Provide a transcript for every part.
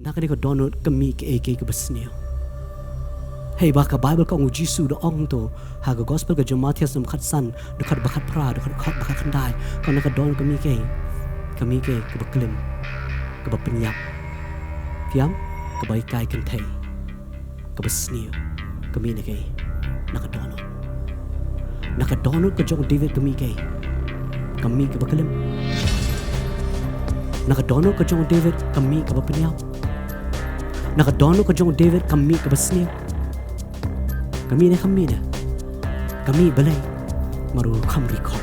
Nakani ko donut kami ke ke besnio. Hey baka Bible ko ang Jisu do ong to haga gospel ka Matias nam khatsan dukat bakat pra dukat bakat kandai ko naka don kami ke baklim ke bapenyap tiam ke baikai kentai ke besnio kami ne ke naka donut ke jong David kami ke baklim naka donut ke jong David kami ke bapenyap naka donut ke jong David kami ke besnio kami balai maru kam record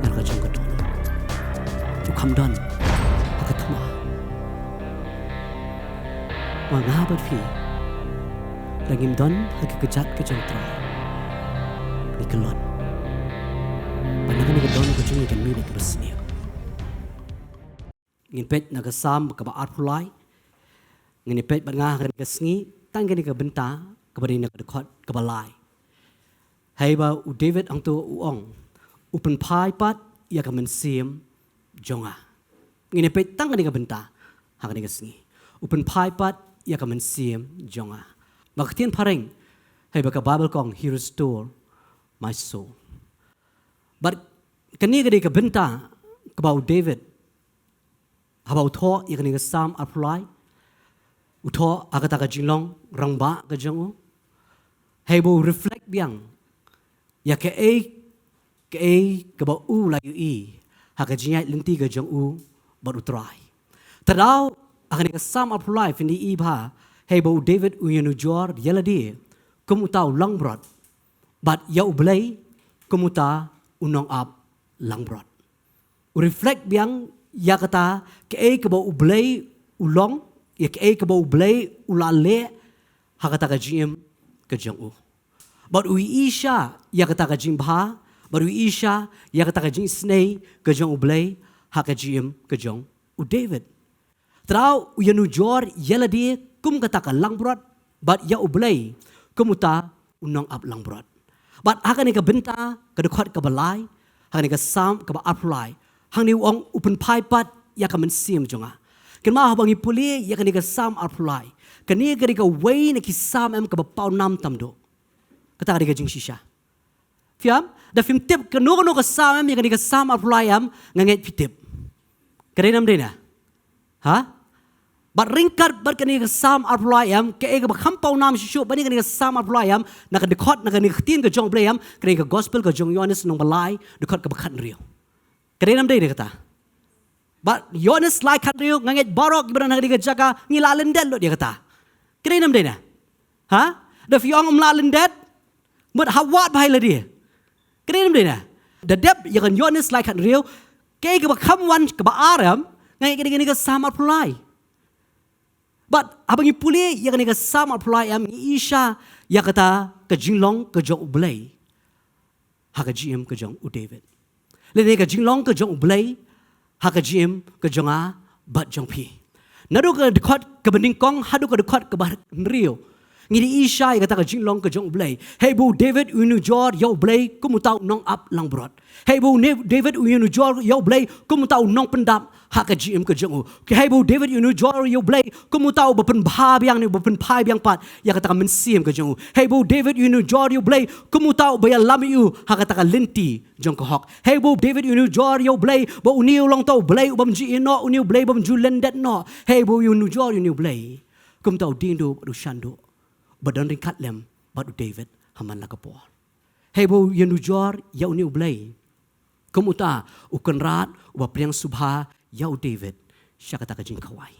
narga jong kadon tu kam don pakatma wa ngabat fi lagim don hakikajat ke jong tra nikelon panagan ni kadon ko jong kami ni keresnia ngin pet nagasam ka ba arpulai ngin pet ba nga kan kasngi tangani ka benta kepada nak dekat kebalai. Hai ba u David ang tu uong upen pai pat ia ka mensiam jonga. Ngine pe tang ni ka benta hak ni ka singi. Upen pai pat ia ka mensiam jonga. Maktian pareng hai ba ka Bible kong he restore my soul. But kani ka benta ka ba u David habau tho ia ka ni ka sam apply utho agata ka jinglong rangba ka jongo hebo reflect biang ya ke ba u la yu i ha ka jinya linti ka jong u ba utrai tadau akan ka sam of life ni i ba hebo David u yenu jor yeladi kumutau langbrot but ya ublay kumuta unong up langbrot u reflect biang ya kata ke ba ublay ulong ya ke ba ublay ulale ha kata ka jim kejong u. Baru Isha ya kata kajing bah, baru Isha ya kata kajing snei kejong ublay ha kajim kejong u David. Trau u yanu jor yela dia kum kata ka langbrot, but ya ublay kumuta unong up langbrot. But akan ni ka benta ka dekat ka balai, akan ni ka sam ka ba apply. Hang ni uang upen pai pat ya ka mensim jonga. Ken ma habang ipuli ya kan ni ka sam apply. Kani kari ka way na kisam em ka bapau nam tamdo. Kata kari ka jing shisha. Fiam, da film tip kano ka sam em ya kani ka sam apply am nganget pitip. Kari nam dena. Ha? But ringkat bat kani ka sam apply am ka ka bakampau nam shisho bani kani ka sam apply am na ka dekot na kani tin ka jong blay am kani ka gospel ka jong Yohanes nong balai dekot ka bakat rio. Kari nam dena kata. But Yohanes like kan rio nganget borok ibran kani ka jaga ngilalen den lo dia kata. Kira nam dena, ha? Da fiong umlalen dat, mut hawat bahai dia. Kira nam dena, da dep yang kan Yohanes like kan rio, kaya ka bakam wan ka ba aram, ngai kini ka sama pulai. But abang ipuli yang ka sama pulai am Isha ya kata ka jinglong ka jong ublay, ha ka jim ka jong u David. Lene ka jinglong ka jong ublay, ha ka jim ka jong a bat jong pi. Nado ka dekat ke beningkong, hadu ka dekat ke bahar rio. Ngiri Isha yang kata ka jinglong ke jong blay. Hey bu David unu jor yau blay kumutau nong up lang brot. Hey bu David unu jor yau blay kumutau nong pendap hak ka jim ke jong u. Hey bu David unu jor yau blay kumutau bepen bah biang ni bepen pai biang pat yang kata ka mensim ke jong u. Hey bu David unu jor yau blay kumutau baya lami u hak kata ka linti jong ko hok. Hey bu David unu jor yau blay ba uniu long tau blay ubam ji ino uniu blay bam ju lendet no. Hey bu unu jor unu blay kumutau dindu du shando. Badan ringkat lem batu David haman lakapol. Hey bo yenu jor yau ni ublay. Kemuta ukan rat uba priang subha yau David siya kata kajing kawai.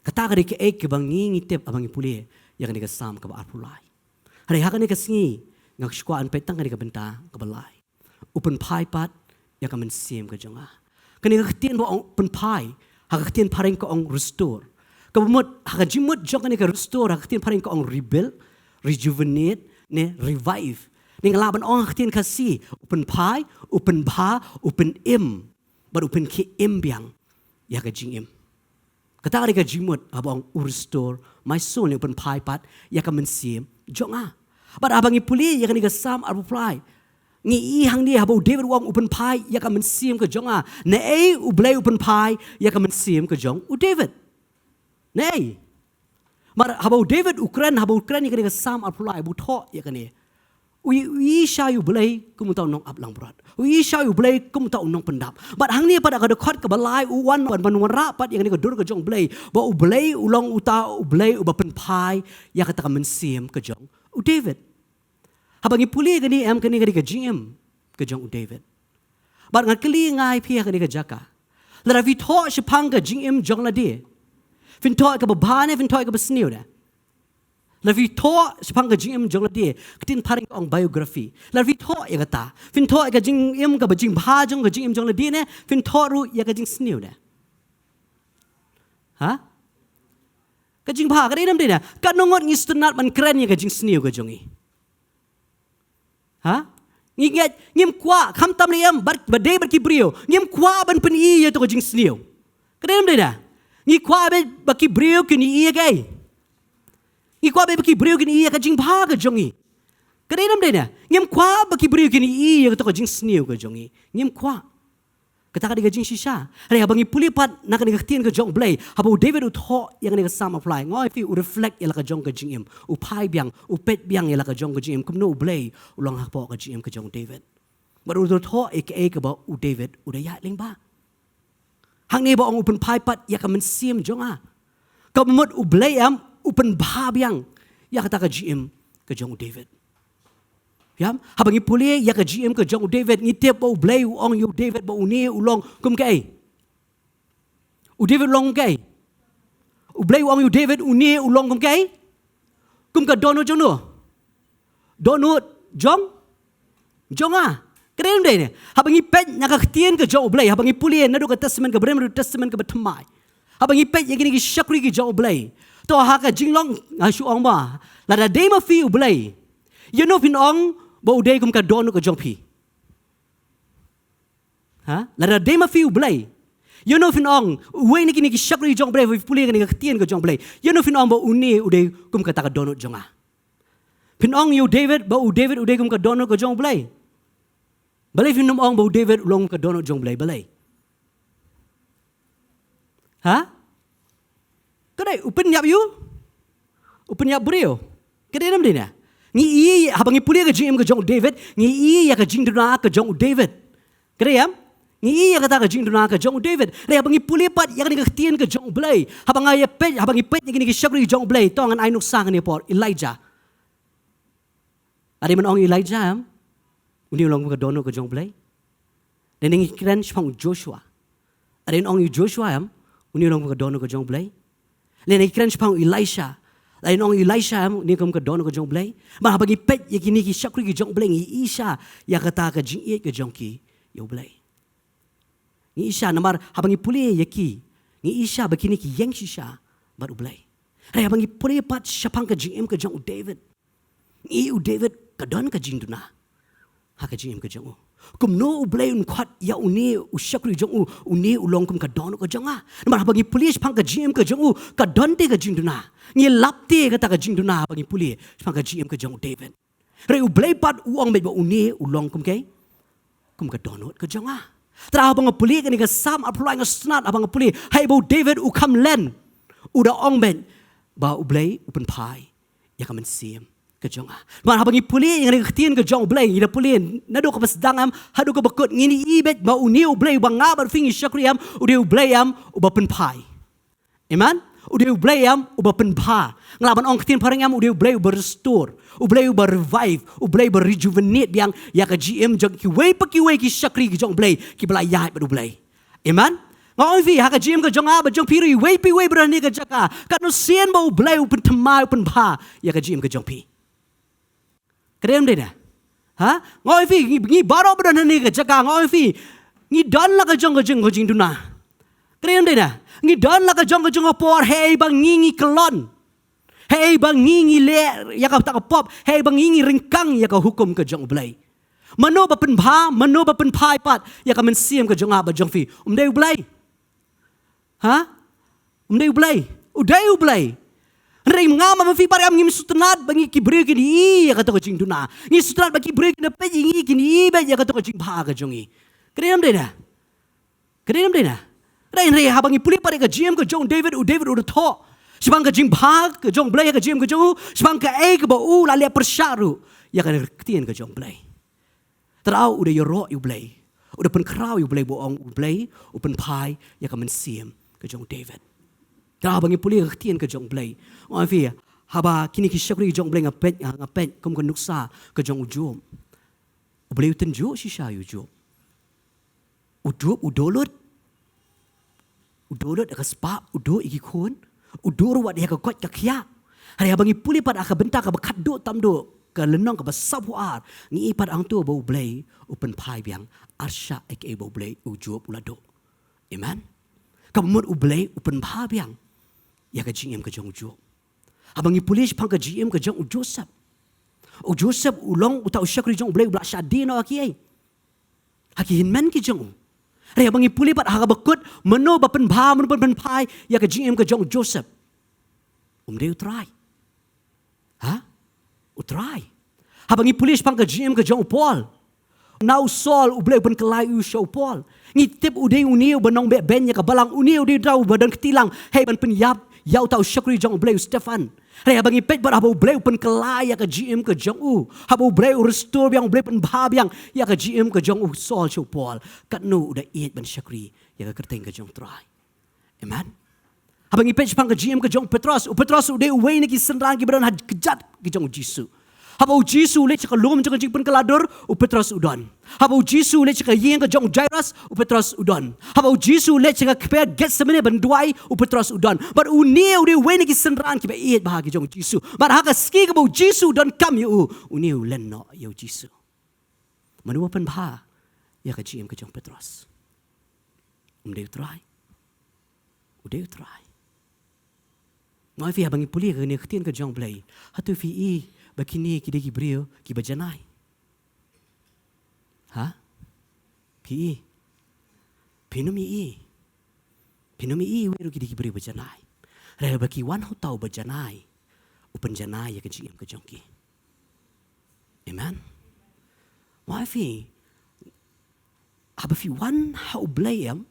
Kata ka ke ek bang ngitip abang ipuli yang ni kasam ka arpulai. Hari hakan ni kasingi ngak squan petang ka benta ka balai. Upen pai pat ya ka mensim ka jonga. Kani ka tien bo upen pai ha ka tien pareng ka ong restore. Kabumut hakajimut jok ni ka restore hakitin paring ko ang rebuild, rejuvenate, ne revive. Ni ngalaban ong hakitin kasi open pai, open ba, open im, but open ki im biang ya ka jing im. Kata ka jimut abang restore my soul ni open pai pat ya ka mensim jok nga. But abang ipuli ya ka ni ka sam reply. Ngi hang ni habo David wang upen pai ya ka men sim ke jong a. Ne ublay upen pai ya ka men sim ke jong u David. Ne. Mar habo David Ukraine ya ka sam apply bu tho ya ka ni. Ui sha yu blay kum tau nong ap lang brat. Ui sha yu blay kum tau nong pendap. But hang ni pada ka de khot ka balai u wan ra pat ya ka ni ka dur ka jong blay. Ba u blay u long u ta u blay u ba pen pai ya ka ta ka men sim ke jong u David. Habangi puli ka ni ka ni ka GM ke jong u David. But ngat kali ngai pia ka ni ka jaka. La vi tho shapang ka GM jong la di. Fin tho ka ba bane fin tho ka ba sniu da. La vi tho sepang ka jing jong la dia ketin paring ong biografi la vi tho ya kata fin tho ka jing ka ba jing bha jong ka jing jong la dia ne fin tho ru ya ka jing sniu ne ha ka jing bha ka nam dia ka nongot ngi stunat man kren ya ka jing sniu ka jongi ha ngi ngat ngim kwa kham tam liam ba de bar ki brio ngim kwa ban pen I ya to ka jing sniu ka nam dia ngi kwa ba ki brio ki ni I kai Ikwa be baki brio kini iya ka jing bha ka jongi. Kadai nam dena. Ngem kwa baki brio kini iya ka to ka jing sniu ka jongi. Ngem kwa. Kata ka diga jing shisha. Hari habangi puli pat na ka diga tien ka jong blay. Habo David utho yang diga sam apply. Ngoi fi u reflect ya la ka jong ka jing im. U pai biang, u pet biang ya la ka jong ka jing im. Kum no u blay ulang hak po ka jing im ka jong David. Baru utho ka ba u David u da ya ling ba. Hang ni ba ong upen pai pat ya ka men sim jong a. Ka mot u blay am upen bahabiang ya kata ka GM ke jong David. Yam habangi puli ya ka GM ke jong David ngitep bo blay ong yu David bo uni ulong kum kai. U David long kai. U blay ong yu David uni ulong kum kai. Kum ka dono jong no. Dono jong a. Keren deh ne. Habangi pet nyaka ktien ke jong blay habangi puli na do ka testament ka brem testament ka batmai. Habangi pet yang kini ki syakri ki jong blay. To haka jinglong asu ong ba la da dema fi u blay you know fin ong bo day kum ka don ka jong pi ha la da dema fi u blay you know fin ong we ni ki shakri jong blay fi puli ni ka tien ka jong blay you know fin ong bo uni u day kum ka ta ka don jong a fin ong you David bo u David u day kum ka don ka jong blay balay fin ong bo David long ka don jong blay balay ha Kadai upen yap you? Upen yap brio. Kadai nam dina. Ngi habangi puli ka jing ka jong David, ngi ya ka jing duna ka jong David. Kadai yam? Ngi ya ka ta ka jing duna ka jong David. Re habangi puli pat ya ka ni ka tien ka jong blay. Habangi pet ya ni ka syakri jong blay tongan ai nuk sang ni por Elijah. Ari man ong Elijah am. Uni long ka dono ka jong blay. Dan ngi kren spang Joshua. Ari ong Joshua am. Uni long ka dono ka jong blay. Lain ikan sepang Elisha, lain orang Elisha ni kamu ke dono ke jong blay, mah bagi pet yang kini ki syakri ke jong blay ni Isha yang kata ke jing ke jong ki yo blay. Ni Isha namar habangi puli yaki, ni Isha begini ki yang shisha baru blay. Rai habangi puli pat syapang ke jing ke jong David, ni u David ke don ke jing duna, ha ke jing ke jong. Kum no u blay un kwat ya uni u syakri jong uni ulong kum ka don ka jong a namar bagi pulis pang ka GM ka jong ka don te ka jing duna ngi lapte ka ta ka jing duna bagi pulis pang ka GM ka jong David re u blay pat uang me ba uni ulong kum ka don ka jong a tra bang pulis ka ni ka sam apply nga snat abang pulis hai bo David u kam len u da ong ben ba u blay upen pai ya ka men sim ke jong a man habangi puli yang ketien ke jong blay ida puli nado ka pasdang am hadu ka bakut ngini ibet ba uni u blay bang ngabar fingi syakri am u de u blay am u ba pen pai amen u de u blay am u ba pen pa nglaban ong ketien pareng am u de u blay u restore u blay u revive u blay rejuvenate biang ya ka GM jong ki way ki syakri ki jong blay ki blay ya ba u blay amen ngoi vi ha ka GM ka jong a ba jong piri way berani ka jaka kan no sien ba u blay u pen tamai u pen pa ya ka GM ka jong pi Keren deh dah, ha? Ngoi fi ngi baro beran ni ke jaka ngoi fi ngi don la ka jong duna. Keren deh dah, ngi don la ka jong por hey bang ngi kelon, hey bang ngi le ya ka tak pop, hey bang ngi ringkang ya ka hukum ke jong blay. Mano ba pen pai pat ya ka men siem ke jong a ba jong fi dei blay, ha? Dei blay, u blay. Rei ngama mafi pare am ngim sutanat bangi kibre kini ya kata ko jing duna. Ngi sutanat bagi bre kini pe jingi kini be ya kata ko jing bha ka jongi. Kredam dena. Kredam dena. Rei rei ha bangi puli pare ka GM ka jong David u tho. Sibang ka jing bha ka jong blai ka GM ka jong. Sibang ka ka ba u la le persyaru. Ya ka ketien ka jong blai. Terau udah yoro you blai. Udah pen krau you blai boong u blai u pen pai ya ka men siem ka jong David. Terau bangi puli ka ketien ka jong blai. Oi fi haba kini ki syakri jong blai ngapet kum kan nuksa ka jong ujum. U blai u tenju si sya you jum. Udup udolot. Udolot ka spa udo iki kun. Udur wat dia ka kot ka khia. Hari abangi puli pad aka bentak ka bakat do tam do ka lenong ka basabu ar ngi pad ang tu bau blai upen pai biang arsya ek bau blai ujup ulado. Amen. Kamut u blai upen pa biang ya ka GM ka jong ujup. Abangi puli pang ka GM ka jong Joseph. O Joseph ulong uta usyakri jong blai ulak syadi no aki ai. Haki hinman ki jong. Hari abangi puli pad aka bakut meno ba pen pa meno pen pai ya ka GM ka jong Joseph. Deu try. Ha? Utry. Habangi pulis pang ka GM ka jong Paul. Now Saul ublay ban kalay u show Paul. Ngitip uday uniw banong be ben ya ka balang uniw di daw badan ketilang. Hey ban penyap yaw tau syakri jong ublay Stefan. Hey habangi pet bar haba ublay pan kalay ya ka GM ka jong u. Haba ublay restore yang ublay pan bahabyang ya ka GM ka jong u Saul show Paul. Katno udah iet ban syakri ya ka kerteng ka jong try. Amen. Habang ipet pang ka GM ka jong Petros, u Petros uday uway na ki senrang ki badan kejat ki jong Jisu. Habang Jisu ulit ka lum jong jing pen kaladur, u Petros udon. Habang Jisu ulit ka yeng ka jong Jairus, u Petros udon. Habang Jisu ulit ka kepet get semene ban duai, u Petros udon. But unie uday uway na ki senrang ki ba iet bahagi jong Jisu. But haka ski ka bau Jisu don kam yu unie ulen no yu Jisu. Manua pen bah ya ka GM ka jong Petros. Uday try. Uday try. Mai fi habang ipuli ka ni ketien ka jong blai. Hatu fi i bakini ki degi brio ki bajanai. Ha? Pi. Pinumi i. Pinumi i weru ki degi brio bajanai. Rela baki wan hu tau bajanai. Upan janai ya ka GM ka jong ki. Amen. Mai fi haba fi wan hau blai am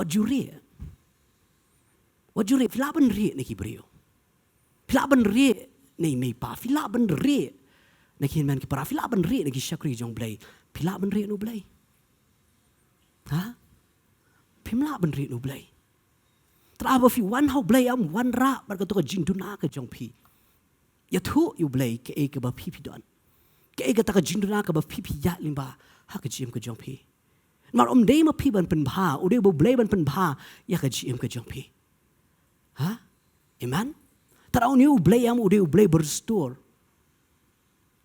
what juri. Wajuri filaban ri na kibrio. Filaban ri na may pa. Filaban ri na kinman ki para. Filaban ri na kisyakri jong blay. Filaban ri no blay. Ha? Filaban ri no blay. Traba fi wan how blay am wan ra barkato ka jinduna ka jong pi. Yatu yu blay ke e ka ba pipi don. Ke e ka ta ka jinduna ka ba pipi ya limba. Ha ka jim ka jong pi. Mar day ma pi ban pen ba. Uday bo blay ban pen ba. Ya ka jim ka jong pi. Ha? Amen? Taraw niyo ublay am uday ublay berstore.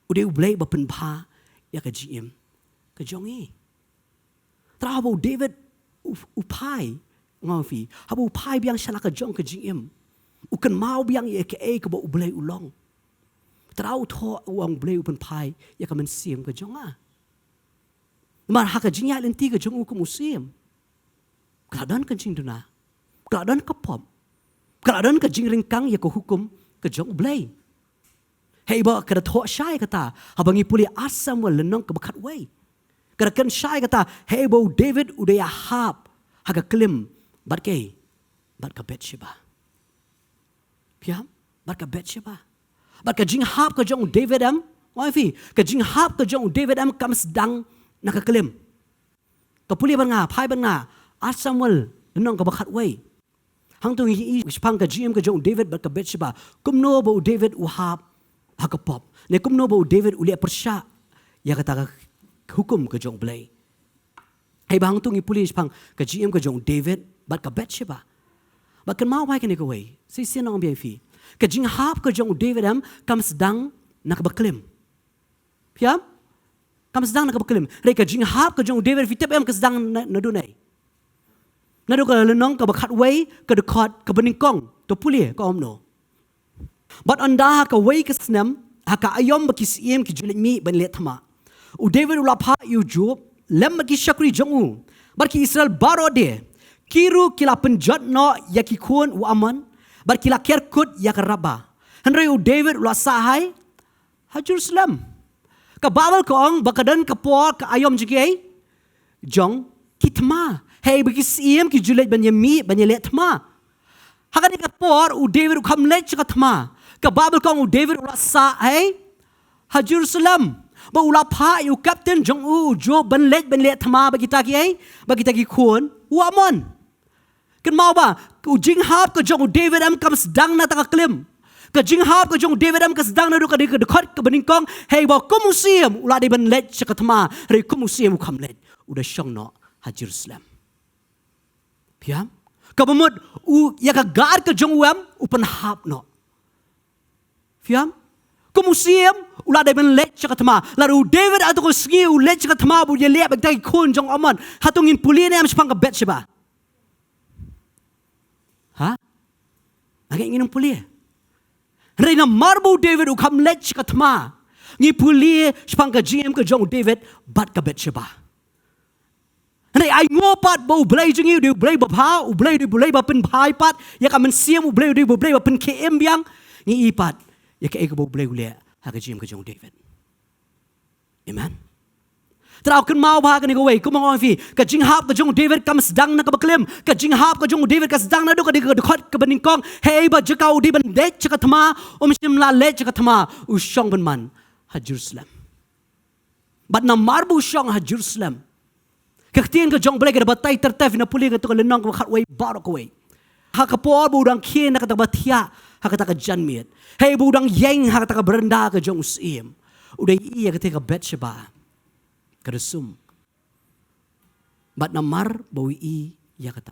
Uday ublay bapen ba ya ka GM ka jongi. Taraw David upay ngafi. Habo upay biyang siya ka jong ka GM. Ukan mau biyang ya ka ba ublay ulong. Taraw to uang ublay upan pay ya ka mensim ka jonga. Mar haka jingya lenti ka jong ukum usim. Keadaan ka jing duna. Keadaan ka pop. Keadaan ka jing ringkang ya ko hukum ka jong blay. Hey ba kada tho syai kata habang ipuli asam wa lenong ka bakat way. Kada kan syai kata hey ba David udah hap haga klim bat ka Bathsheba. Piam bat ka Bathsheba. Bat ka jing hap ka jong David am wifi ka jing hap ka jong David am kam sedang nak ka klim. To puli ban nga phai ban nga asam wa lenong ka bakat way. Hang tu i pang ka GM ka jong David bat ka Bathsheba. Kumno ba David uhap hakapop. Ne kumno ba David uli persya ya kata hukum ka jong blay. Hey bang tu ngipuli pang ka GM ka jong David bat ka Bathsheba. Bat kan mau wai kan ko way. Si sinong biay fi. Ka jing hap ka jong David am kam sedang nakabaklim. Piam? Kam sedang nakabaklim. Re ka jing hap ka jong David fi tep am ka sedang nadunay. Nado ka lenong ka bakat way ka dekat ka beningkong to puli ka omno. But anda ka way ka snam haka ayom bakisiem ki julit mi ban let thama. U David ulapha yu job lem ki syakri jongu. Bar ki Israel baro de kiru kila penjat no ya ki kun u aman bar kila kerkut ya ka raba. Henry David ula sahai ha Jerusalem. Ka Bible ko ang bakadan kapor ka ayom jigay jong kitma. Hey bagi siem ki julet banyami banyalet tma. Hakani kapor David kamlet ka tma. Ka Bible ko ang David ula sahai ha Jerusalem. Ba ula pa yu captain jong jo banlet tma bagi taki kun uamon. Kan mau ba jing hap ka jong David am kam sedang na takaklim. Ka jing hap ka jong David am ka sedang na du ka dekat ka beningkong hey ba kumusiam ula de banlet ka tma re kumusiam kamlet udah syong no ha Jerusalem. Piam ka bamut ya ka gar ka jong uam upan hap no. Piam kumusiam ula de banlet ka tma lalu David atau ko sgi ulet ka tma bu ye lep dai kun jong amon hatungin pulien am spang ka bet siba. Ha? Agak ingin pulia. Reina marbu David ukam let ka tma. Ngi pulia spang ka GM ka jong David bat ka bet siba. Rei ai ngopat bo blai jing you blai ba pa u blai ba pen pai pat ya ka men siam u blai ba pen KM biang ngi ipat ya ka ek bo blai ulia ha ka GM ka jong David. Amen. Terau kan mau ba kan ko wei ko mong fi ka jing hap ka jong David kam sedang na ka baklem ka jing hap ka jong David ka sedang na do ka dekat ka beningkong hey ba jakau di ban det ka tma sim la le ka tma u shong ban man ha Jerusalem. Bat na marbu shong ha Jerusalem. Ka tien ka jong blai ka batai tertef na puli ka to ka lenong ka khat wei bar ko wei. Ha ka por bu dang kien na ka ta batia ha ka ta ka janmiet. Hey bu dang yeng ha ka ta ka berenda ka jong usim. Udah iya ka te ka bet sheba. Keresum, bat namar bawi I ya kata,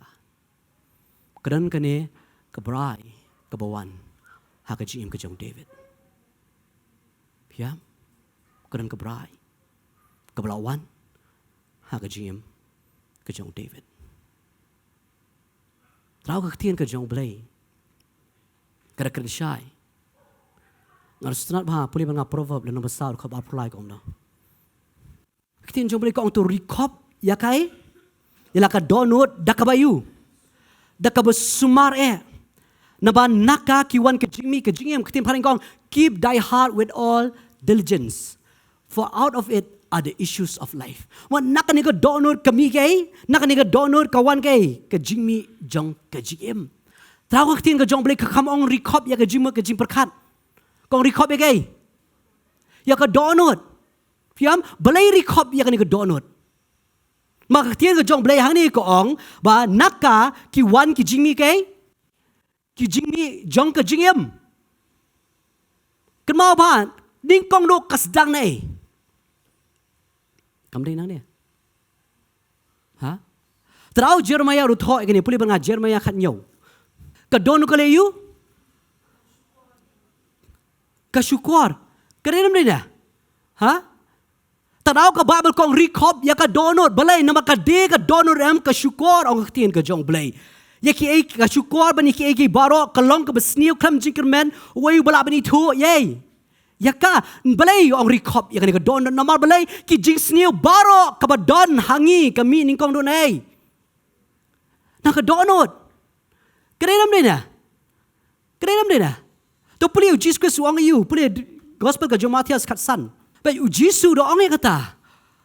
kedan kene kebrai kebawan hak jim ke jong David, ya, kedan kebrai kebelawan hak jim ke jong David, tahu ketien ke jong Blay, kada kerjai, ngarus tenat bah puli banga proverb dan besar kau berpulai kau no. Kita jom boleh kau untuk recop ya kai, ialah ka download dakabayu, dakabasumar naba naka kiwan kejimi kita paling kau keep thy heart with all diligence, for out of it are the issues of life. Wan naka ni ka download kami kai, naka ni ka download kawan kai kejimi jong kejim. Tahu kita jom boleh kam ong recop ya kejim perkat, kau recop ya kai, ya ka download. Fiam belai recop ya kan ke download. Maka tian ke jong belai hang ni ko ong ba naka ki wan ki jingmi kai ki jingmi jong ke jingem. Ken mau ba ding kong do kasdang nai. Kam dei nang ni. Ha? Trau Jeremiah ru tho ke ni puli banga Jeremiah khat nyau. Ka download ke le yu. Ka syukur. Kerenam dei dah. Ha? Tanaw ka Bible kong recop ya ka download balay na makade ka download am ka syukur ang ktien ka jong blay. Ya ki ay ka syukur bani ki ay baro kalong ka besniu klam jinkerman way bala bani tu yay. Ya ka balay ang recop ya ka download na mar balay ki jing sniu baro ka ba don hangi kami ning kong don ay. Na ka download. Kerenam din na. Kerenam din na. To puli Jesus Christ wang you puli gospel ka jong Matias katsan. Baik ujisu do ong kata.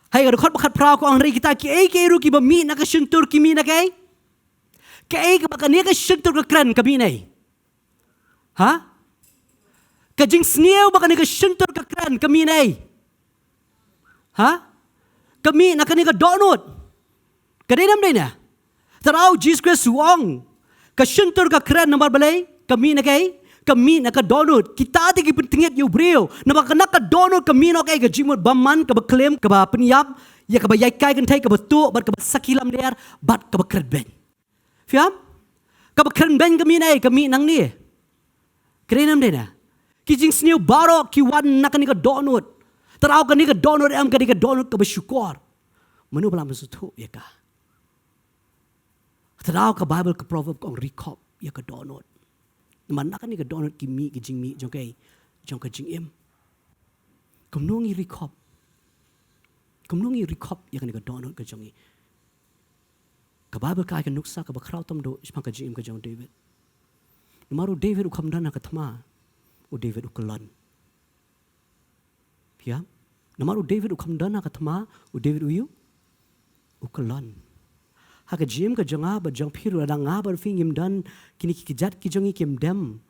Hai ka khot bakat prao ko ang ri kita ki ai ke ru ki ba mi na ka shuntur ki mi na kai. Ka ai ka ba ka shuntur ka kran ka mi nai. Ha? Ka jing snieu ba ka ni ka shuntur ka kran ka mi nai. Ha? Ka mi na ka ni ka donut. Ka dai nam dai na. Tarau Jesus Christ wong. Ka shuntur ka kran nomor balai ka mi na kai. Kami nak download kita tigi pentingit you brio nama kena ka download kami nak ay gajimut baman ka baklem ka ba penyap ya ka ba yai kai kan thai ka betu bat ka ba sakilam der bat ka ba kredben fiam ka ba kredben kami nai kami nang ni krenam de na ki jing sniu baro ki wan nak ni ka download tarau ka ni ka download am ka ni ka download ka ba syukur menu balam sutu ya ka tarau ka Bible ka proverb ka recop ya ka download mana kan ni ka download ki mi ki jing mi jong ka jing em kom nongi recop ya kan ni ka download ka jong i ka Bible ka nuksa ka ba kraw tam do ispa ka jing ka jong David maru David ukam dana ka thma David ukelon. Ya, namar David ukamdana katma, David uyu ukelon. Haka jim ka jonga ba jong piru ada nga ba fingim dan kini kijat ki jongi kim dem.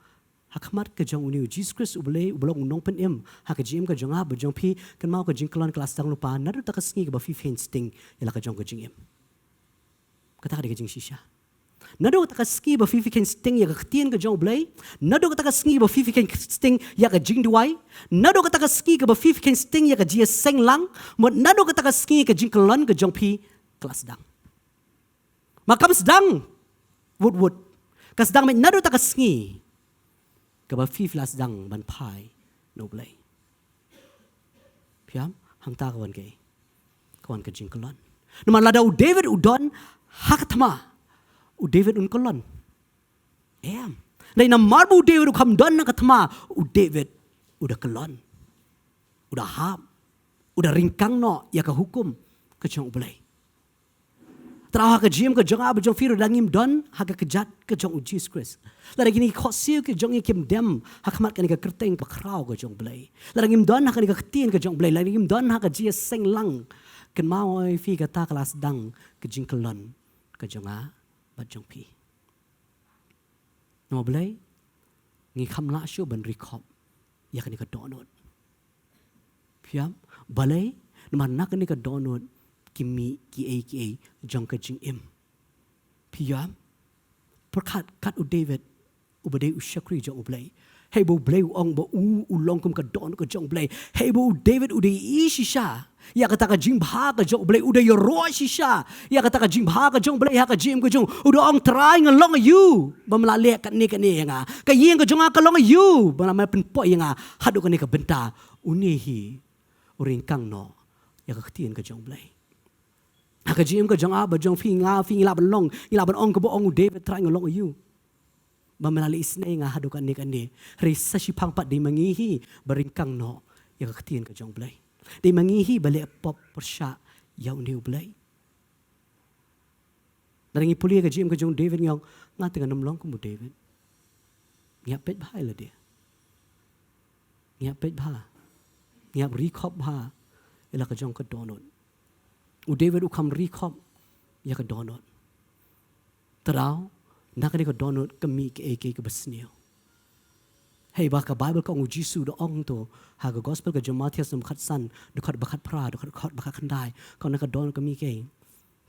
Hakmat ka jong uniu Jesus Christ ubelong unong penem. Haka jim ka jonga ba jong pi kan mau ka jingkelon kelas tang lupa nadu ta kasngi ka ba fi fencing yala ka jong ka jingim. Kata ka jing shisha. Nado ka ski ba fifi ken sting ya ka tien ka jong blay. Nado ka ski ba fifi ken sting ya ka jing duai. Nado ka ski ka ba fifi ken sting ya ka jia seng lang. Mo nado ka ski ka jing kelon ka jong pi kelas dang. Makam sedang wood. Kas dang met nado ka ski ka ba fifi las dang ban pai no blay. Piam hang ta kawan ke. Kawan ka jing kelon. Naman lada David udon hakatma. David unkolon. Lai na marbu David ukam don na katma. David udah kelon. Udah hap. Udah ringkang no ya ka hukum ka jong ulay. Terawa ka jim ka jong abu jong firu dangim don haka kejat ka jong Jesus Christ. Lara gini khosiu ka jong ikim dem hakamat ka ni ka kerteng pa kraw ka jong ulay. Lara gim don haka ni ka ketien ka jong ulay. Lara gim don haka jia seng lang. Ken mau ai fi ka ta kelas dang ka jing kelon ka jong a bat jong pi. Nama belai ngi kham la shu ban rikop ya kan ka donut. Piam balai nama nak ni ka donut kimi ki jong ka jing im. Piam perkat kat David ubade usyakri jong belai. Hey bo belai ong bo ulong kum ka donut ka jong belai. Hey bo David ude ishisha. Ya kata ka jing bha ka jong blay udah yo ro shisha. Ya kata ka jing bha ka jong blay ha ka jim ka jong udah ong try ngalong you. Bamlale ka ni nga. Ka yeng ka jong ka long you. Bamla pen po nga hadu ka ni ka benta unihi uring kang no. Ya ka ktien ka jong blay. Ha ka jim ka jong ba jong fi la ban long ila ban ong ka bo ong David try ngalong you. Bamlale isne nga hadu ka ni. Risa si pangpat di mangihi baringkang no. Ya ka ktien ka jong blay. Di mangihi balik pop persya yang dia belai. Naringi puli ka jim ka jong David yang ngata ka namlong ko mo David. Ngap pet bahai la dia. Ngap pet bah. Ngap recop bah. Ila ka jong ka donut. David ukam recop ya ka donut. Teraw nakani ka donut kami ke basniyo. Hey baka Bible ka Jisu do ong to haga gospel ka Matius nam khat san do khat bakat pra do khat bakat khandai ka na ka don kami ke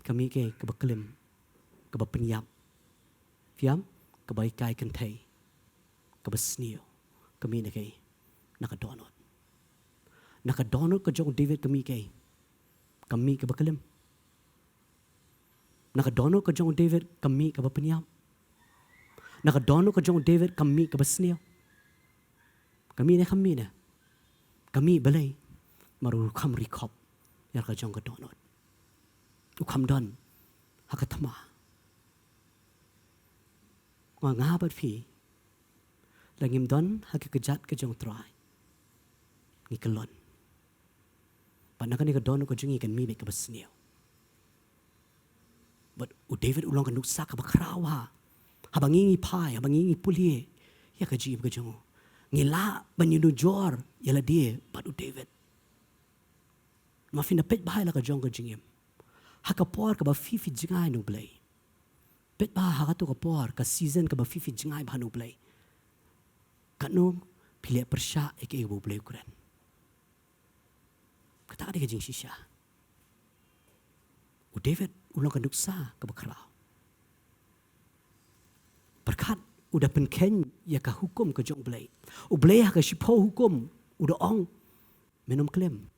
ka baklim ka bapenyap fiam ka bai kai kan thai ka basnio kami na ke na ka donot ka jong David kami ka baklim na ka donot ka jong David kami ka bapenyap na ka donot ka jong David kami ka basnio. Kami balay maru kam rikop yar ka jong ka donot ukam don hakatama nga bat fi langim don hakikejat ka jong try ngi kelon panakan ka donot ka jong ikan mi ka basniyo but David ulong ka nuksa ka bakrawa habangingi pai habangingi pulie ya ka jib ka jong ngila banyudu jor yala dia padu David. Mafina pet bahai la ka jong ka jingim. Haka por ka ba fifi jingai no blay. Pet bah haka to ka por ka season ka ba fifi jingai ba no blay. Kanu pile persya eke ibu blay kuran. Kata ada ka jing shisha. David ulang ka nuksa ka bakraw. Berkat udah penken ya ka hukum ka jong blay. Blay ha ka sipo hukum udah ong minum klem.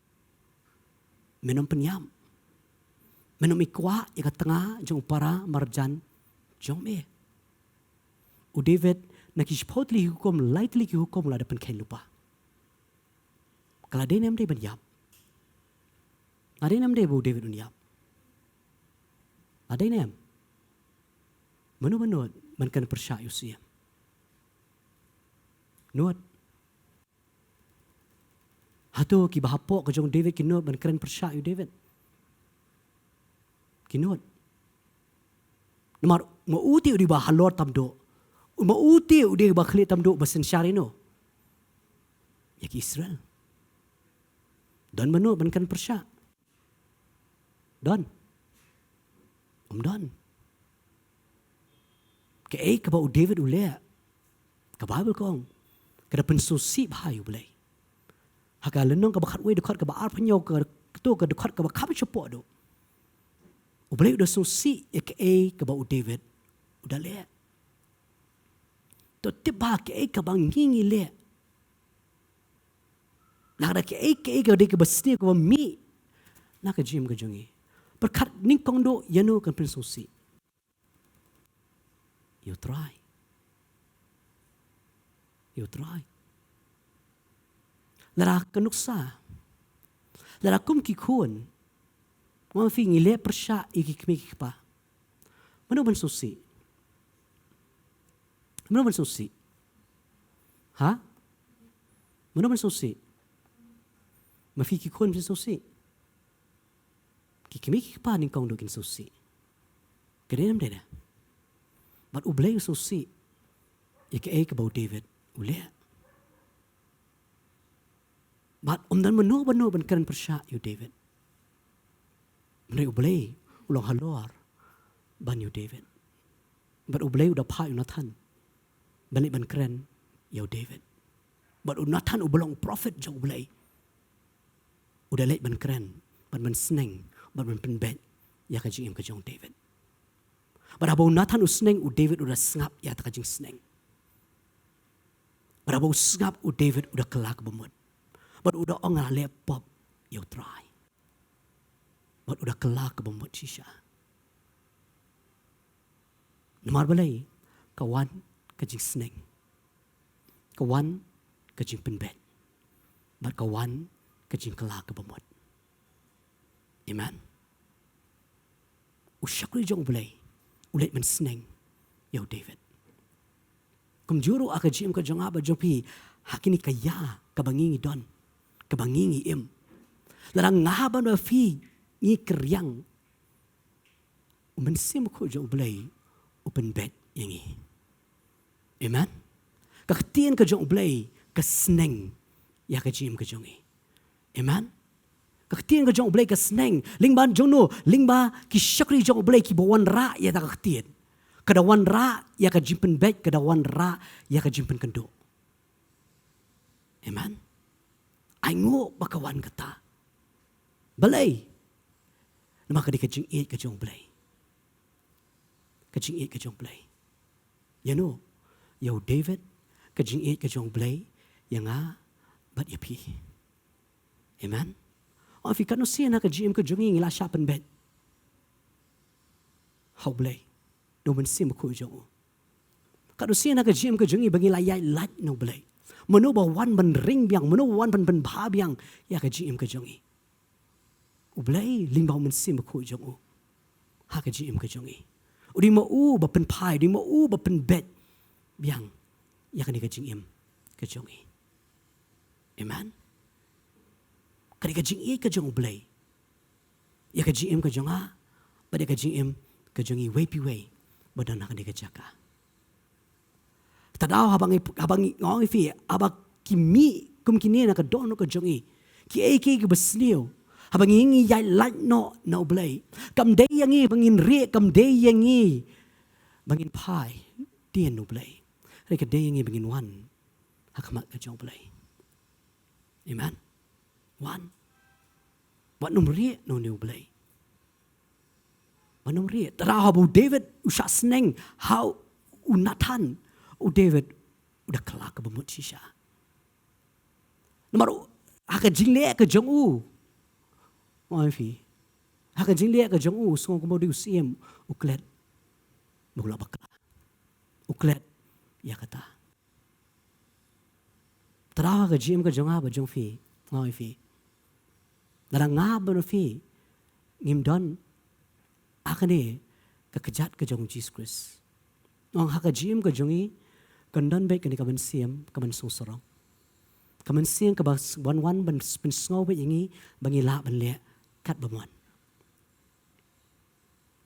Minum penyam. Minum ikwa ya ka tengah jong para marjan jong me. David nakisipo li hukum lightly ki hukum la da penken lupa. Kala nem de benyap. Ada nem de bu David unyap. Ada nem. Manu man kan persya siya. Nuat. Hato ki bahapo ka jong David kinuat man keren persya David. Kinuat. Namar mauti udi ba halor tamdo. Mauti udi ba khli tamdo basen syari no. ya ki Israel. Don manu bankan Persya. Don. Don. Ke ka ba David ulea. Ka Bible kong. Kada pensusi bahayu boleh. Haka lenong ka bakat we dekat ka ba ar penyo ka tu ka dekat ka ba kap cepo do. Boleh udah susi ya ka ba David udah lea. To tiba ka ba ngingi lea. Nak ada ka de ka basni ka ba mi. Nak jim ka jongi. Berkat ning kong do yano kan pensusi. You try. You try. Lara kanuksa. Lara kum ki kun. Wan fi ngile Persya iki kmik pa. Mano ban susi? Mano ban susi? Ha? Mano ban susi? Mafi ki kun ban susi? Ki kmik pa ning kong do kin susi. Kadem deda. But ublay susi. Ika ka ba David ulea. But dan manu ban kan Persya you David. Mari ublay ulang halor ban you David. But ublay udah pa you Nathan. Balik ban keren you David. But Nathan ublong prophet jo ublay. Udah late ban keren, ban sneng, ban penbet ya ka jing ka jong David. But abaw Nathan usneng u David udah sengap ya ta ka jing sneng. But abaw sengap u David udah kelak bemut. But udah ongal lepop you try. But udah kelak bemut sisa. Namar balay kawan ka jing sneng. Kawan ka jing penbet. But kawan ka jing kelak bemut. Amen. Usyak ri jong balay. Ulit man sneng yo David. Kum juro aka jim ka jong aba jopi hakini kaya kabangingi don. Kabangingi im. Larang ngahaban wa fi ni keryang. Umensim ko jong blay open bed yangi. Amen. Kaktian ka jong blay ka sneng ya ka jim ka jongi. Amen. Kaktian ka jong blay ka sneng lingban jono lingba ki syakri jong blay ki bawan ra ya ta kaktian. Kadawan ra ya ka jimpen bed kadawan ra ya ka jimpen kendo. Amen. Aingo bakawan kata. Balay. Nama ka di ka jing ka jong blay. Ka jing ka jong blay. Yano yo David ka jing ka jong blay yang bat yapi. Amen. O fi kanu siya na ka jim ka jongi ngila shapen bed. How blay. Doman sim ko jong. Kanu siya na ka jim ka jongi bagi layay lat no blay. Mano ba wan ban ring biang, mano wan ban bha biang ya ka jim ka jongi. Ublay lingbaw man sim ko jong. Ha ka jim ka jongi. Udi mo ba pen pai, di mo ba pen bed biang ya ka ni ka jim ka jongi. Amen. Kadi ka jing ka jong blay. Ya ka jing ka jong ha. Ba ka jing ka jongi way pi way. Badan na ka di ka jaka. Tadaw habang ngong fi abak kimi kum kini na ka don ka jongi. Ki ki basniyo. Habang ingi yay light no blay. Kam day yangi bangin re kam day yangi bangin pai dien no blay. Re ka day yangi bangin wan. Hakamat ka jong blay. Amen. One. Wat numri no new blay. Wat numri. Tara habu David usah seneng how Nathan David udah kelak ke bemut sisa. Nomor haka jingle ke jong fi. Haka jingle ke jong song ko modi usiem uklet. Mula bakla. Uklet ya kata. Tara haka jim ke jong ba jong fi. Fi. Darang ngaba no fi ngimdon akane kakejat ke jong Jesus Christ. Ang hakajim ke jongi kandan baik kani kaman siam kaman susorong. Kaman siam ka bas wan ban sngow ba yangi bangi la ban le kat bamuan.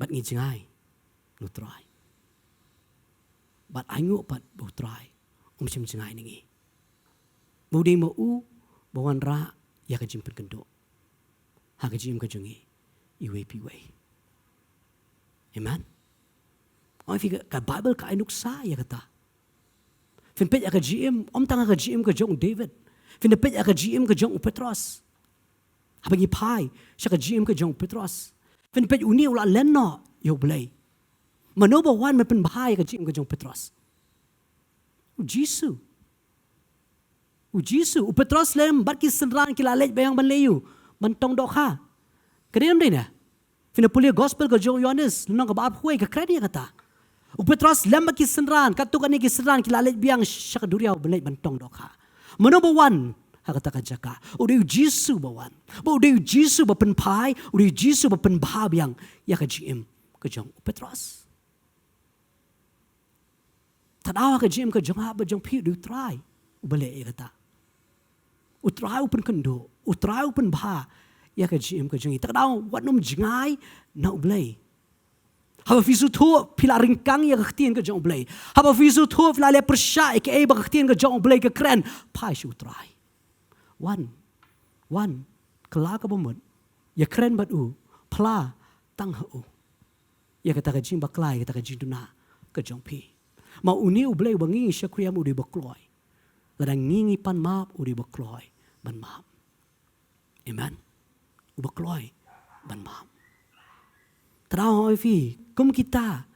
Bat ngi jingai no try. Bat aingo pat bo try sim jingai ningi. Budi mau bawan ra ya ka jimpen kendo. Ha ka jim ka jungi. Iwe piwe. Amen. Oi fi ka Bible ka inuk sa ya kata. Fin pet ya ka GM om tanga ka GM ka jong David. Fin pet ya ka GM ka jong Petros. Habagi pai siya ka GM ka jong Petros. Fin pet uni ula lenno yo blay. Manoba wan man pen bahaya ka GM ka jong Petros. Jisu. Jisu, Petros lem bat ki senran ki lalet bayang ban leyu. Mantong dok ha. Kadem din na. Fina pulia gospel ka jong Yohanes, nang ka baap huay ka kredi kata. Petros lem bat ki senran, katukan ni ki senran ki lalet bayang siya ka duriyaw ban mantong dok ha. Manoba wan hakata ka jaka. Uday Jisu bawan. Uday Jisu ba penpai, uday Jisu ba penbahab yang ya ka GM ka jong Petros. Tadawa ka GM ka jong ha ba jong pi du try. Ubale kata. Utrai upen kendo, utrai upen bah, ya ka GM ka jong. Tadawa wat nom jingai na ubale. Haba fisu tu pila ringkang ya ka ktien ka jong ubale. Haba fisu tu pila le persya ka ba ka ktien ka jong ubale ka kren. Pai si utrai. Wan, kela ka bumut. Ya kren bat pla tang ha Ya kata ka jing baklai, kata ka jing duna ka jong pi. Ma uni ubale bangi siya kriyam udi bakloy. Ladang ngingi pan maap udi bakloy ban maap. Amen. Ubakloy ban maap. Taraw oi fi, kum kita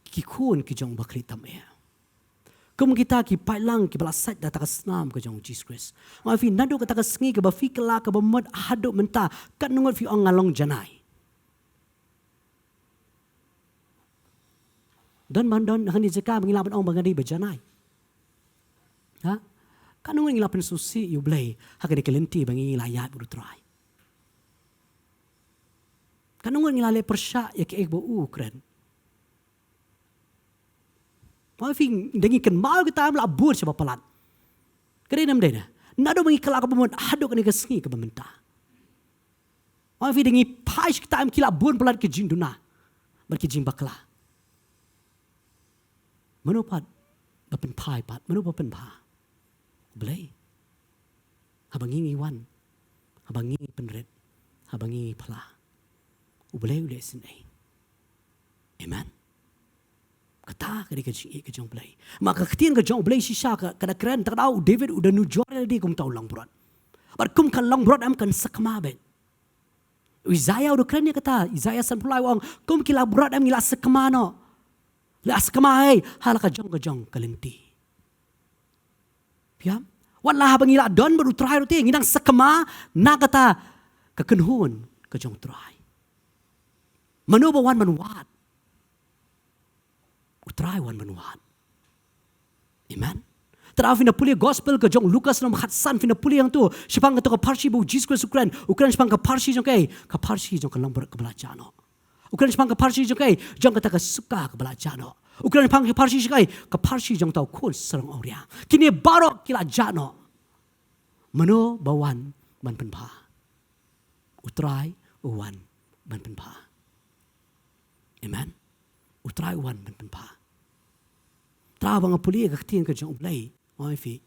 kikun ki jong bakri tamaya. Kum kita ki pailang ki balasat data kasnam ke jong Jesus Christ. Oi fi nado kata kasngi ke bafi kela ke bamad haduk menta kat nungot fi ong ngalong janai. Don mandon hani jeka mengilapan ong bangadi berjanai. Ha? Kan nung ngilapan susi you blay hakade kelenti bangi layat buru try. Kan nung ngilale persya ya ke bo kren. Mau fing dengi kan mau kita am labur siapa pelat. Kare nam dena. Nado bangi kelak bemut haduk ni kesngi ke bementa. Mau fing dengi pais kita am kila bun pelat ke jinduna. Berki jing bakla. Menopat bapen pai pat, menopat pen pa. Belai. Habangi wan. Habangi penret. Habangi pala. Ubelai ulai senai. Amen. Kata kadi ke jong belai. Maka ketien ke jong belai sisa kada keren tak tahu David udah nujuar di kum tahu lang berat. Bar kum kan lang berat am kan sakma bet. Isaiah udah keren dia kata. Isaiah sanpulai wang kum kila berat am ngila sakma no. La sakma hai hala ke jong kalenti. Piam, walah bangila don baru try roti ngidang sakama na kata kekenhun ke jong try. Manu ba wan manuat. Utray wan manuat. Amen. Teraw fina puli gospel ke jong Lukas nam khatsan fina puli yang tu sipang ka parsi bu Jesus Christ Ukraine sipang ka parsi jong ka parsi jong ka lambar ka belacano. Ukraine sipang ka parsi jong jong kata ka suka ka belacano. Ukraine pang parsi ka parsi jong tau kul serang auria. Kini barok kila jano. Mano bawan ban penpa. Utray uwan ban penpa. Amen. Utray uwan ban penpa. Tra bang puli ka tien ka jong blay. Oi fi.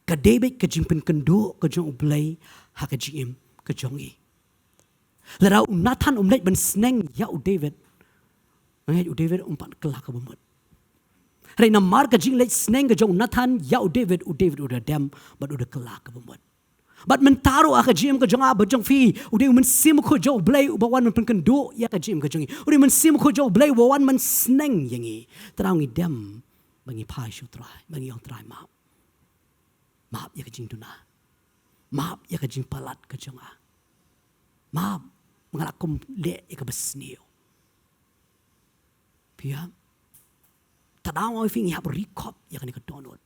Ka David ka jimpen kendo ka jong blay ha ka jim ka jongi. Lara Nathan umlet ban sneng ya David. Ngay David umpat kelak ka bumut. Hari na mar ka jing let sneng ka jong Nathan ya David udah dem but udah kelak ka bumut. But mentaro ka jim ka jong ba jong fi udah mensim ko jong blay ubawan men kendo ya ka jim ka jongi. Udah mensim ko jong blay ubawan men sneng yangi. Terang ngi dem bangi pai shu try bangi ong try map. Map ya ka jing tuna. Map ya ka jing palat ka jong a. Map mengalakum le ya ka besnio. Pia tadaw fing ya recop ya kan ka donut.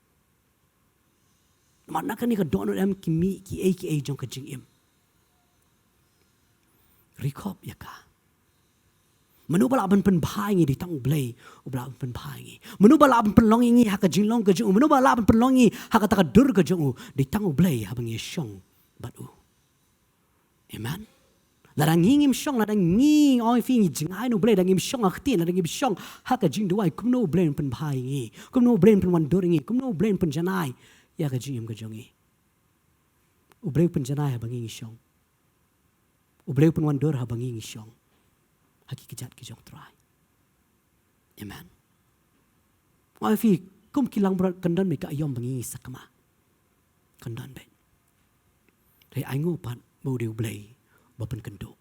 Mana kan ka donut am kimi ki aka jong ka jing im. Recop ya ka. Menu bala ban pen bhaingi di tang blay ubla pen bhaingi. Menu bala ban pen longi ha ka jing long ka jing. Menu bala ban pen longi ha ka ta ka dur ka jong di tang blay ha bang yeshong batu. Amen. Ladang ngim syong ladang ngi oi fi ngi jingai no blay dang ngim syong aktin ladang ngim syong ha ka jing duai kum no blay pen bhaingi. Kum no blay pen wan dur ngi kum no blay pen janai ya ka jing im ka jongi ubreu penjana ha bangi ngisong ubreu penwandor ha bangi ngisong haki kejat ki jong try amen wa fi kum kilang berat kendan me ka ayom bangi sakama kendan be re aingo pat bo deu blei ba pen kendo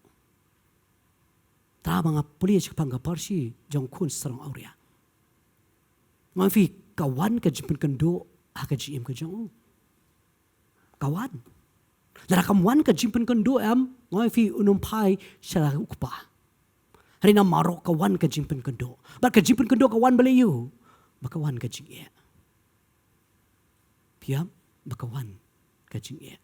ta banga puli chapang ka parsi jong kun sarang auria wa fi kawan ka jipen kendo ha ka jim ka jong kawan lara kamwan ka jimpen kendo am ngoi fi unum pai syara ukpa hari na maro kawan ka jimpen kendo ba ka jimpen kendo kawan bale you ba kawan ka jing ye piam ba kawan ka jing ye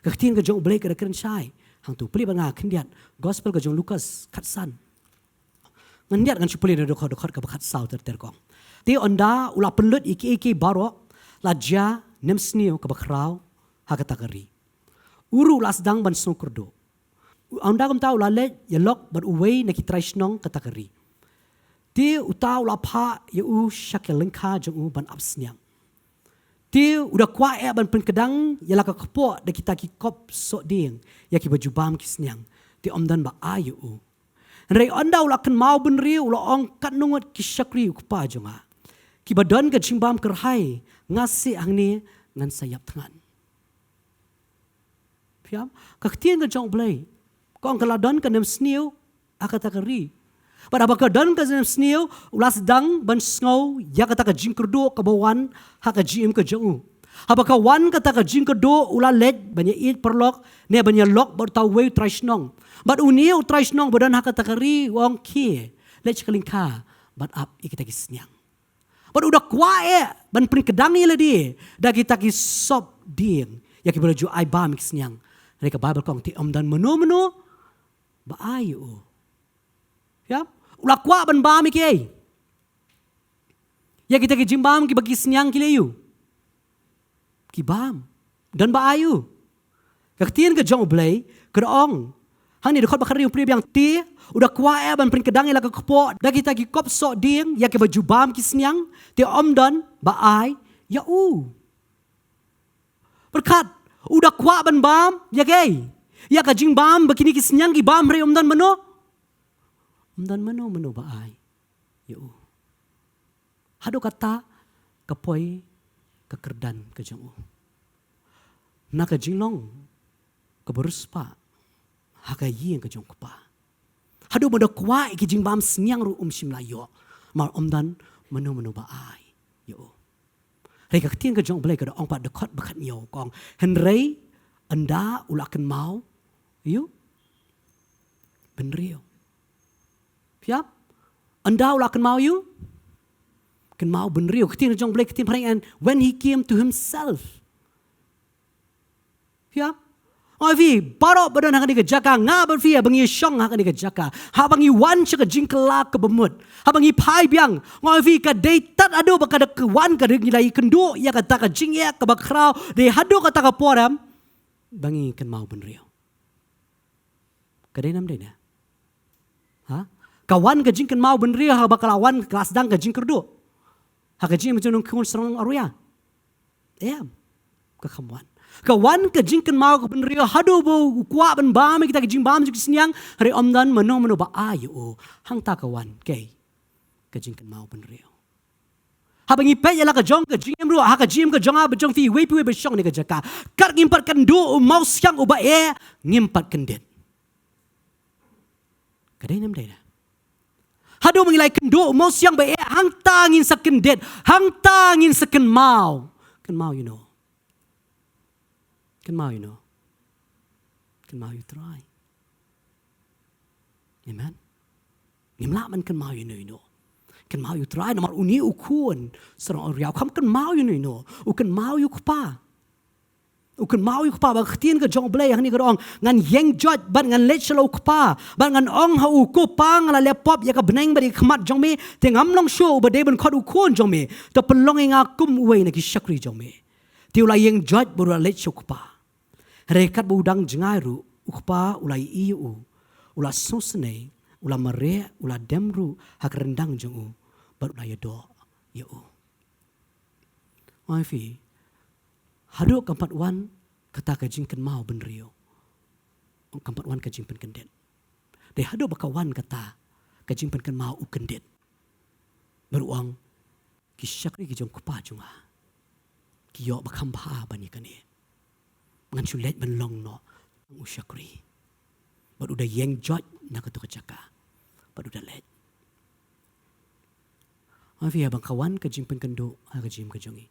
ka tin ka jong bale ka kren sai hang tu pli ba nga khindiat gospel ka jong Lukas khatsan ngandiat kan chupli do khod ka ba khat sau ter kong ti onda ula penlut iki baro laja nemsnio ka ba khrau ha ka takari uru las dang ban snokurdo anda kam tau la le yalok bat uwei na kitrais nong katakari ti utau la pha yu shakelengka jong ban absnyam ti udah kwa ban pen kedang yala ka kpo da kita ki kop so ding ya ki baju bam ki snyang ti omdan ba ayu rei anda ula kan mau ben ri ula ong kat nungot ki shakri ukpa jonga ki badan ka jimbam kerhai ngasi angni ngan sayap tangan piam kaktian ka jong blai kong kaladon ka nem sniu akata kari pada baka don ka nem sniu ulas dang ban sngau ya kata ka jingkerdo ka bawan ha ka jim ka jong habaka wan kata ka jingkerdo ula led banya it perlok ne banya lok bar tau we traisnong bat uniu traisnong badan ha kata kari wong ki lech kalingka bat up ikita kisnyang bat udah kwae ban prin kedang ile di da kita ki sop ding ya ki baju ai bam kisnyang mereka Bible kong ti om dan menu ba ayu ya ula kwa ban ba mi ke ya kita ki jimbam ki bagi senyang ki leyu ki bam dan ba ayu kaktian ke jong blai ke ong hang ni dekot bakari pri biang ti udah kwa ban prin kedang ila ka kepo da kita ki kop so ding ya ki baju bam ki senyang ti om dan ba ai ya berkat udah kwa ban bam ya gay ya ka jing bam bakini ki senyang ki bam re omdan mano ba ai yo hado kata kapoi ka kerdan ka jong na ka jinglong ka beruspa ha ka yin ka jong pa hado mada kwa ki jing bam senyang ru simlayo mar omdan mano ba ai yo Rei kaktian ka jong blai ka ong pat dekot bakat nyo kong henrei anda ulakan mau you benrio piap anda ulakan mau you kan mau benrio kaktian ka jong blai kaktian paring and when he came to himself piap Ovi baro badan hak ni ke jaka nga berfia bangi syong hak ni ke jaka ha bangi wan chaka jingkelak ke bemut ha bangi pai biang ngovi ka deitat ado baka ke wan ka ngilai kendo ya kata ka jingya ka bakrau de hado kata ka poram bangi kan mau benrio kadai nam dena ha kawan ka jingkan mau benrio ha bakalawan kelas dang ka jingkerdo ha ka jing menunung kun serang aruya ka kamuan kawan ke jingkan mau ke benrio hado bo kwa ban bam kita ke jing bam jik senyang hari omdan mano ba ayu hang ta kawan ke jingkan mau benrio ha bangi pe yala ka jong ke jing ru ha ka jim ke jong a bejong fi we pi be syong ni ke jaka kar ngimpat kan do mau syang uba ngimpat kendet kadai nam dai hado mengilai kendo mau syang ba hang tangin sakendet hang tangin seken mau kan mau you know Kan mau you know. Kan mau you try. Amen. Ngimla man kan mau you know. Kan mau you try namar uni ukun serang oriau kam kan mau you know. Ukan mau you kupa. Ukan mau you kupa bakhtien ka jong blai hang ni ka ong ngan yeng jot ban ngan let shalo kupa ban ngan ong ha u ko pang la lepop ya ka beneng bari khmat jong me tengam long show ba de ban khot ukun jong me to pelong nga kum uwe na ki shakri jong me. Tiula yeng jot buru let shokpa. Rekat budang jengairu ukpa ulai iu ula susne ula mere ula demru hak rendang jengu baru na yado yo. Wifi Hado kampat wan kata kajing kan mau ben rio. Kampat wan kajing pen kendet. De hado bakawan kata kajing pen kan mau u kendet. Beruang kisyakri kijong kupa junga. Kiyo bakam ba bani kani. Ngan sulet ben long no ang usyakri. Baru udah yang jot nak tu kecaka. Baru udah let. Mafi abang kawan kajing pen kendo ha kajing kajongi.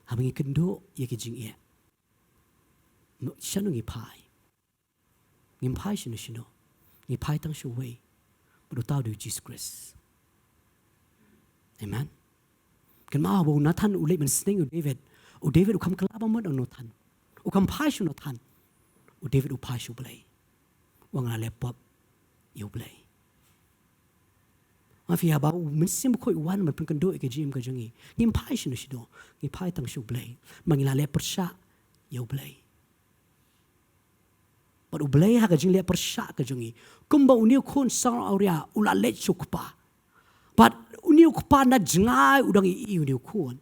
Habang kendo ya kajing ia. Siya nung ipai. Ngipai siya no. Ngipai tang siya way. Baru tahu dia Jesus Christ. Amen. Kan mau bawa Nathan ulai menseng David. David ukam kelaba mod ang Nathan. Ukam pai siya Nathan. David upai siya belai. Wang la lepop yo belai. Mafi abau mensim koi wan man pengkendo ke jim ke jongi. Ngim pai siya sido. Ngim pai tang siya belai. Mangila le persya yo belai. Baru belai ha ke jing le persya ke jongi. Kumba uniu kun sang auria ula le chukpa. But uniu kupa na jengai udang i uniu kun.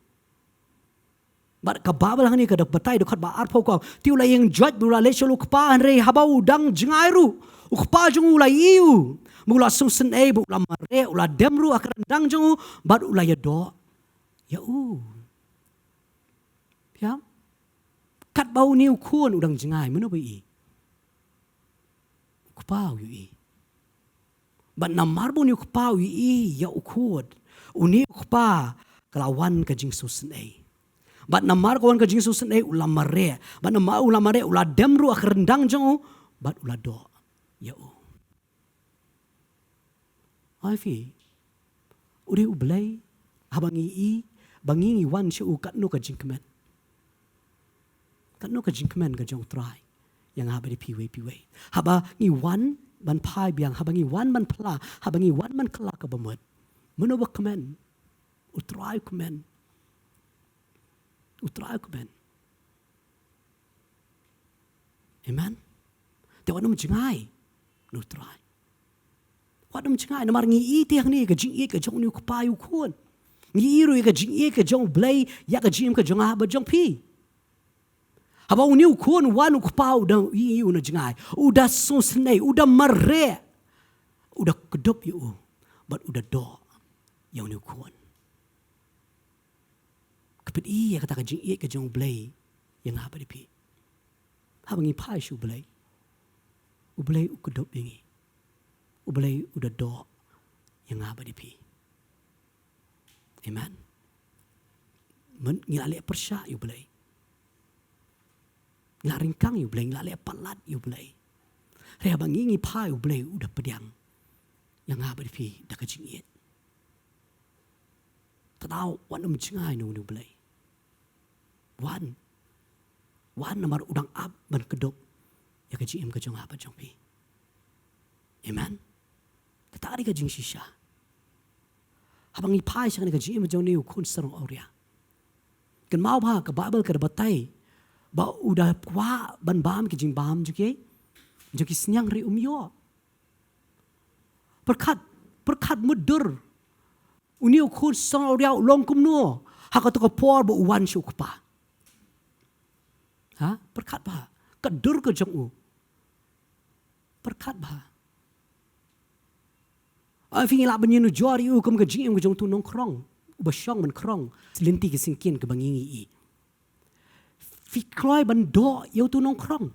But kababal hani kada batai dekat ba arpo ko tiula yang judge bula le chulu kupa hanre habau udang jengai ru. Ukpa jung ula iu. Mula sungsen ula mare ula demru akarandang jung but ula ya do. Ya Ya. Kat bau niu kun udang jengai mana bai. Kupau yu. But namar bu niu kupau yu ya ukod. Uni kupa kelawan ke jing susen But namar kawan ke jing susen ula mare. But namar ula mare ula demru akarandang jung but ula do. Ya Aifi, udah ublay, habangi bangingi wan siya ukat no kajing kemen. Kat no kajing kemen kajong try, yang haba di piwe. Haba ngi wan ban pai biang, habangi wan ban pla, habangi wan ban kelak kabamud. Menobak kemen, utray kemen. Amen. Tewan num jengai, no try. Wadam cengai namar ngi iti yang ni ke jing ke jong ni ku payu kun. Ngi iru ke jing ke jong blay ya ke jing ke jong ha ba jong pi. Haba uniu kun wan ku pau dang i una jengai. Udah susnei, udah mare. Udah kedop yu. But udah do yang uniu kun. Kepit ya kata ke jing ke jong blay yang ha ba di pi. Haba ngi pai shu blay. U blay u kedop yangi. Ubalay udah do yang ngaba di pi. Amen. Ngilali persya yu balay. Ngilaringkang yu balay, ngilali palat yu balay. Rea bangingi pa yu balay udah pediang. Yang ngaba di pi dah kajingit. Tataw wan am jingay no yu balay. Wan namar udang ab ban kedop ya kajingim kajong ngaba jong pi. Amen. Katari ka jing sisya. Habang ipay siya ka jing majong niyo kun sarong auria. Kan mau ba ka Bible ka batay. Ba udah kwa ban bam ka jing bam juke. Juki senyang ri umyo. Perkat mudur. Uniyo kun sarong auria long kumno. Haka to ka por ba uwan siya pa. Ha? Perkat ba? Kadur ka jong u. Perkat ba? Afi ngila banyin jori kum ke jing ke jong tu nong krong. Basyong man krong. Selinti ke singkin ke bangingi i. Fi kloy ban do yo tu nong krong.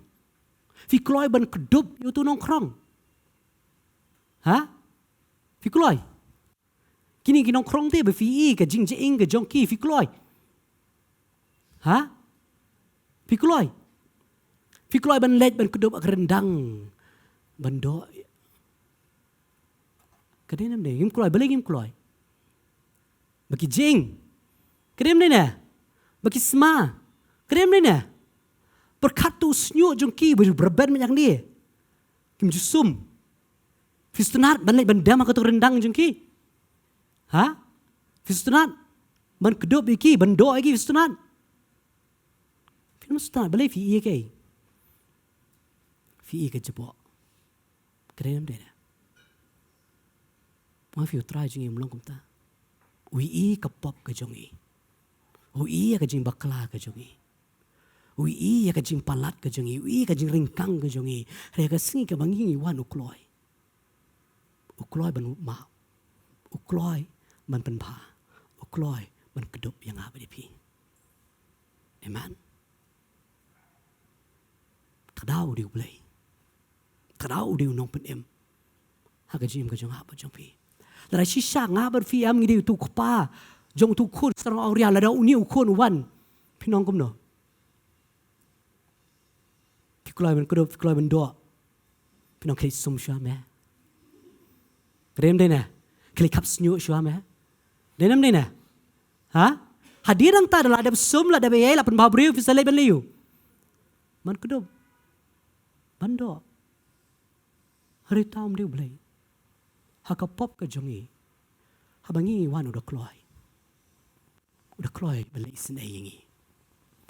Fi kloy ban kedub yo tu nong krong. Ha? Fi kloy. Kini ki nong krong te ba fi i ke jing jing ke jong ki fi kloy. Ha? Fi kloy. Fi kloy ban let ban kedub ak rendang. Ban do kadang nam ngim kloy balik ngim kloy. Bagi jing. Kadang na. Bagi sma. Kadang na. Perkat tu snyo jong ki berben banyak ni. Kim jusum. Fistunat ban lek ban dam ak tu rendang jong ki. Ha? Fistunat ban kedop iki ban do iki fistunat. Film stunat balik fi ke. Fi ke jebo. Kadang na. Mafi utrai jing imlong kumta. Ui kapop ke jongi. Ui ka jing bakla ke jongi. Ui ya ka jing palat ka jongi, ui ka jing ringkang ka jongi. Re ka singi ka bangingi wan ukloi. Ukloi ban ma. Ukloi ban penpa. Ukloi ban kedup yang apa di pi. Amen. Kadau di ublay. Kadau di unong pen em. Haka jim ka jong apa jong pi. Lara shisha ngabar fi am ngidi tu kupa. Jong tu kun sarang auria la da uni ukun wan. Pinong kum no. Fikloi ben kudo fikloi ben do. Pinong kli sum shwa me. Rem de na. Kli kap snyu shwa me. Denam de na. Ha? Hadirang ta la da sum la da be la pen babriu fi sale ben liu. Man kudo. Bando. Hari taum dia boleh. Haka pop ke jongi. Habangi wan udah kloi. Udah kloi beli sen yengi.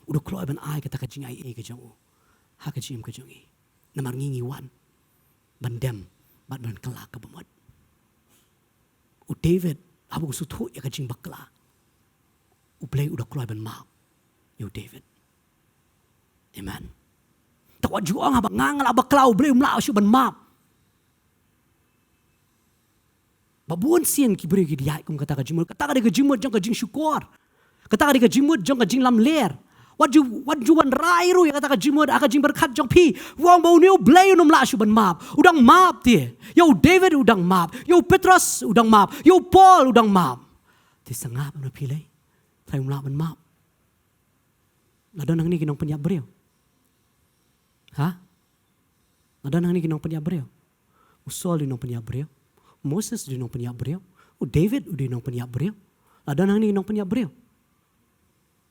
Udah kloi ban ai kata kajing ai ke jongu. Haka jim ke jongi. Namar ngingi wan. Bandem bat ban kelak ke bemot. U David habu sutu ya kajing bakla. U boleh udah kloi ban mau. Yo David. Amen. Tawad juang habang ngangal abakla u boleh umla syu ban map. Babuan sian ki beri ki diai kum kata ka jimut kata ka jimut jong ka jing syukur kata ka jimut jong ka jing lam ler what you wan rai ru ya kata ka jimut aka jing berkat jong pi wang bau niu blay num la shu ban map udang map tie yo David udang map yo Petrus udang map yo Paul udang map ti sangap no pi le thai um la ban map la don nang ni kinong penyap beriu ha la don nang ni kinong penyap beriu usol dinong penyap beriu Moses dinong penyap beriau. David dinong penyap beriau. Ada nang ni dinong penyap beriau.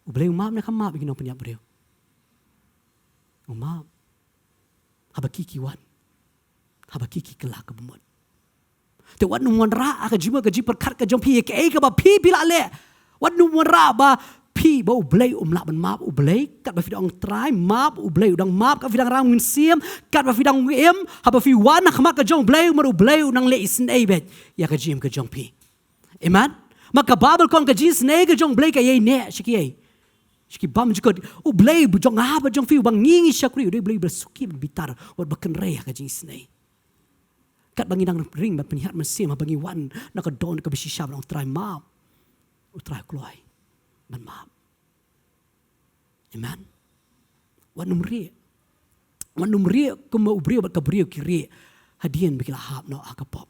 Boleh umap nak map dinong penyap beriau. Umap. Haba kiki wan. Haba kiki kelak ke bemut. Te wan nuan ra aka jima ka jiper kat ka jong pi ke ka ba pi pila le. Wan nuan ra ba pi ba ublay umlak ban map ublay kat ba fidang try map ublay udang map ka fidang ram ngin siam kat ba fidang em haba fi wan nak mak ka jong blay umar ublay unang le isin bet ya ka jim ka jong pi amen maka babel kon ka jis ne ka jong blay ka ye ne shiki bam jikot ublay bu jong haba jong fi bang ngingi syakri uday blay bersuki bitar wat baken re ka jis ne kat bangidang ring ba penyihat mesim bangi wan nak ka don ka bisi syab try map utray kloy ban maaf. Amen. Wan numri kuma ubrio bat kabrio kiri hadian bikila hap no akapop.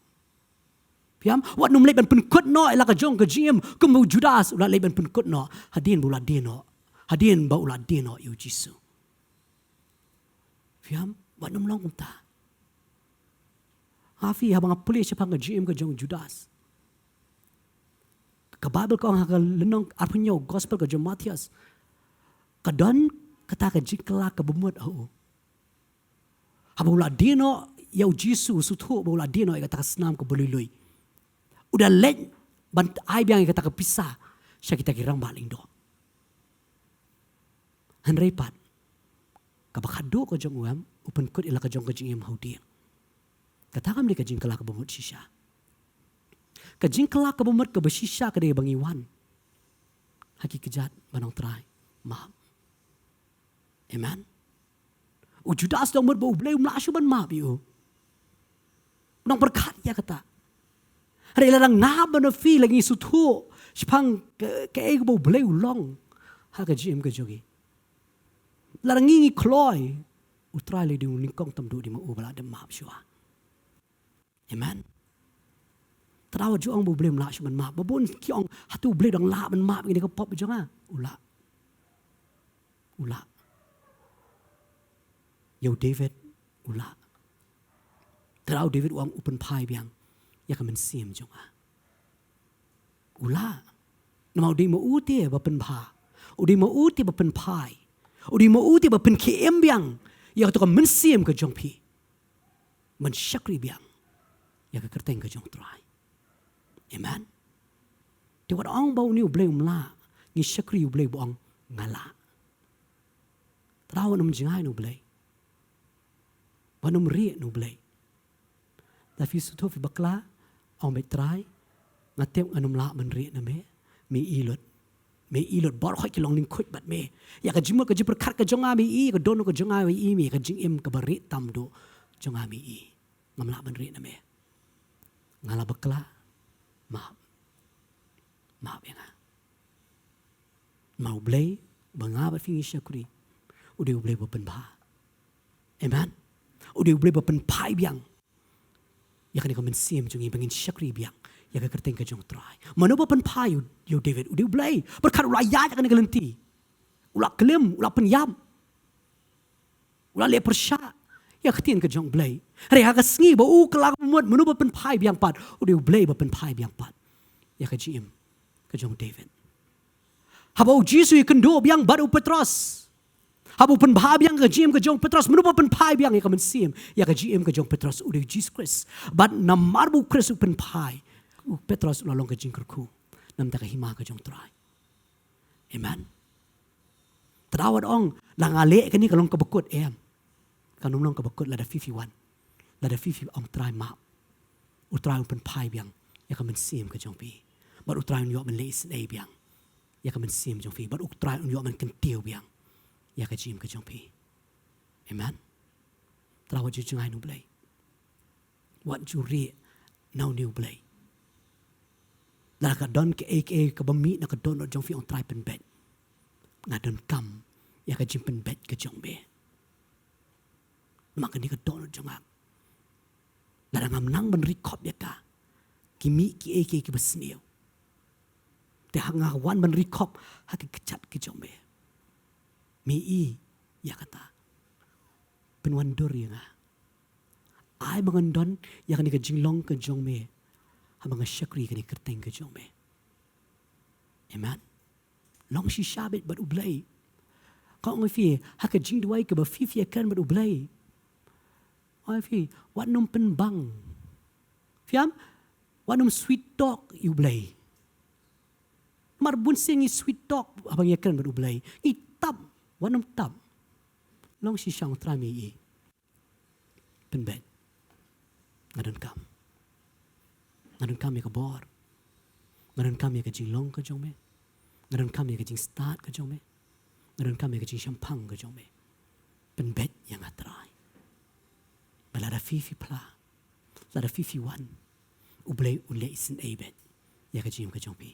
Piam wan numle ban penkut no ila ka jong ka jim kuma Judas ula le ban penkut no hadian bula dino. Hadian ba ula dino yu Jisu. Piam wan numlong umta. Hafi habang apuli siapa ka jim ka jong Judas. Ka Bible ko ang lenong arpunyo gospel ka jong Matias. Kadon kata ka jikla ka bumut au. Habula dino yau Jisu sutu habula dino ay kata ka senam ka bulului. Udah len bant ay biang kata ka pisah siya kita kirang baling do. Hanrepat kabakado ka jong uam upan kut ila ka jong ka jing haudi. Kata ka mli ka jingkala ka bumut siya. Kajing kelak kebemet ke bersisya ke dia bangiwan. Haki kejat banang terai. Maaf. Amen. Judas dong ber bau blay umlasyu ban maaf yu. Nang berkat ya kata. Hari larang naban fi lagi sutu. Sipang ke bau blay ulong. Haka jim ke jogi. Larang ngingi kloy. Utrai le di uningkong tamdu di mau bala dem maaf syua. Amen. Terawa juang bu boleh melak cuman maaf. Babun kiong hatu boleh dong lak men maaf ini ke pop jangan. Ula. Yo David ula. Terawa David uang open pie biang. Ya kan mensim jangan. Ula. Nama udi mau uti bapen pa. Udi mau uti bapen pie. Udi mau uti bapen kiem biang. Ya tu kan mensim ke jong pi. Mensyakri biang. Ya ke kerteng ke jong try. Amen. Di wat ong bau ni ublay umla, ni syakri ublay buang ngala. Terawan num jingai ublay. Wanum ri ublay. Tapi suatu fi bakla ong betrai ngatem anum la men ri na me mi ilut. me ilot bor khoi ki long ning khut bat me ya ka jimot ka ji perkhat ka jonga me I ka don ka jonga me I me ka jing im ka bari tam do jonga me I ngamla ban ri na me ngala bakla ma ya nga mau blay banga bat fingi syakuri ude blay bapen ba amen ude blay bapen pai biang ya kan ka men sim jungi bangin syakuri biang ya ka kerteng ka jong try mano bapen pai yo David ude blay berkat ula ya kan ka lenti ula kelim ula penyam ula le persya ya ketien ka jong blay re ha ka sngi ba u kelak muat mano bapen pai biang pat ude blay bapen pai biang pat ya ka jim ka jong David habau Jisu kendo biang baru Petros. Habau pen bah biang ke GM ke jong Petros menupa pen pai biang ya kamen sim ya ke GM ke jong Petros udah Jesus Christ. But namar bu Christ pen pai. Petros ulalong ke jing kerku. Nam tak hima ke jong try. Amen. Terawat ong langale ke ni kalong ke bekut em. Kanung long ke bekut lada 51. Lada 50 ong try map. Utray pen pai biang ya kamen sim ke jong pi. But utray yok men leis ei biang. Ya ka men sim jong fi but uk try un yo man kan tiu biang ya ka jim ka jong fi amen trawa ju jung ai nu blai what ju ri now new blai la ka don ke ek ka bami na ka don jong fi on try pen bet na don kam ya ka jim pen bet ka jong be ma ka ni ka don jong ak la ngam nang ban record ya ka kimi ki ek ki basniu te hanga wan ban rikop haki kecat ke jombe mi I ya kata penwan dor ya nga ai mangandon ya kan ke jinglong ke jombe ha manga syakri kan kerteng ke jombe amen long si shabit bat ublai kau ngi haka jing duai ke ba fifi kan bat ublai ai fi wat num pen bang fiam wat num sweet talk ublai marbun singi sweet talk abang yakan baru belai itab wanam tab long si syang trami I penbet ngadon kam ya ka bor ngadon kam ya ka jinglong ka jong me ngadon kam ya ka jing start ka jong me ngadon kam ya ka jing champang ka jong me penbet yang atrai balada fifi pla lada 51 ublai ulai isin aibet ya ka jing ka jong pi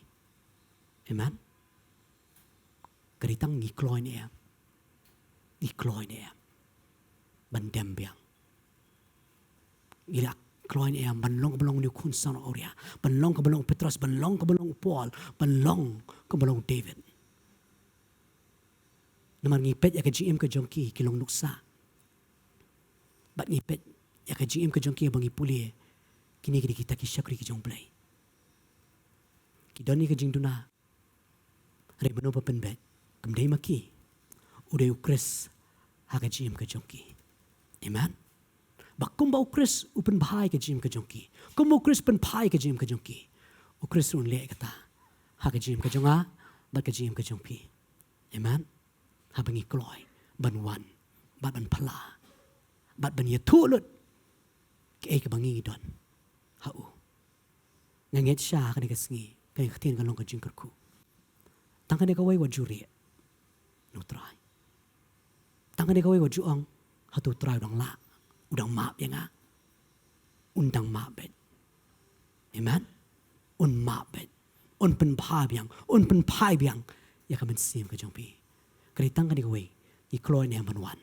amen. Keritang ngikloy ni ban dem biang. Ila kloy ni ban long ni kun san oria, ban long ke belong Petrus, ban long ke belong Paul, ban long ke belong David. Naman ngipet ya ke GM ke jongki kilong nuksa. Bat ngipet ya ke GM ke jongki bang ipuli kini kita kisyakri ke jong play. Kidoni ke jing duna. Hari menoba penbet, kemdai maki, udah ukres haga jim ke jongki, amen. Bakum ba ukres upen bahai ke jim ke jongki, kum ukres pen bahai ke jim ke jongki, ukres un le kata haga jim ke jonga, bat ke jim ke jongpi, amen. Habangi kloy, ban wan, bat ban pala, bat ban yatulut, ke bangi don, hau, nganget sya kan kesengi, kan ketien kan long ke jingkerku. Tangkan dia kawai wajuri, no try. Tangkan dia kawai wajuang, hatu try udang maap ya nga, undang maap bet, amen. Un maap bet, un pen pai biang, ya kamen sim ke jompi. Kali tangkan dia kawai, ikloy ni aman wan.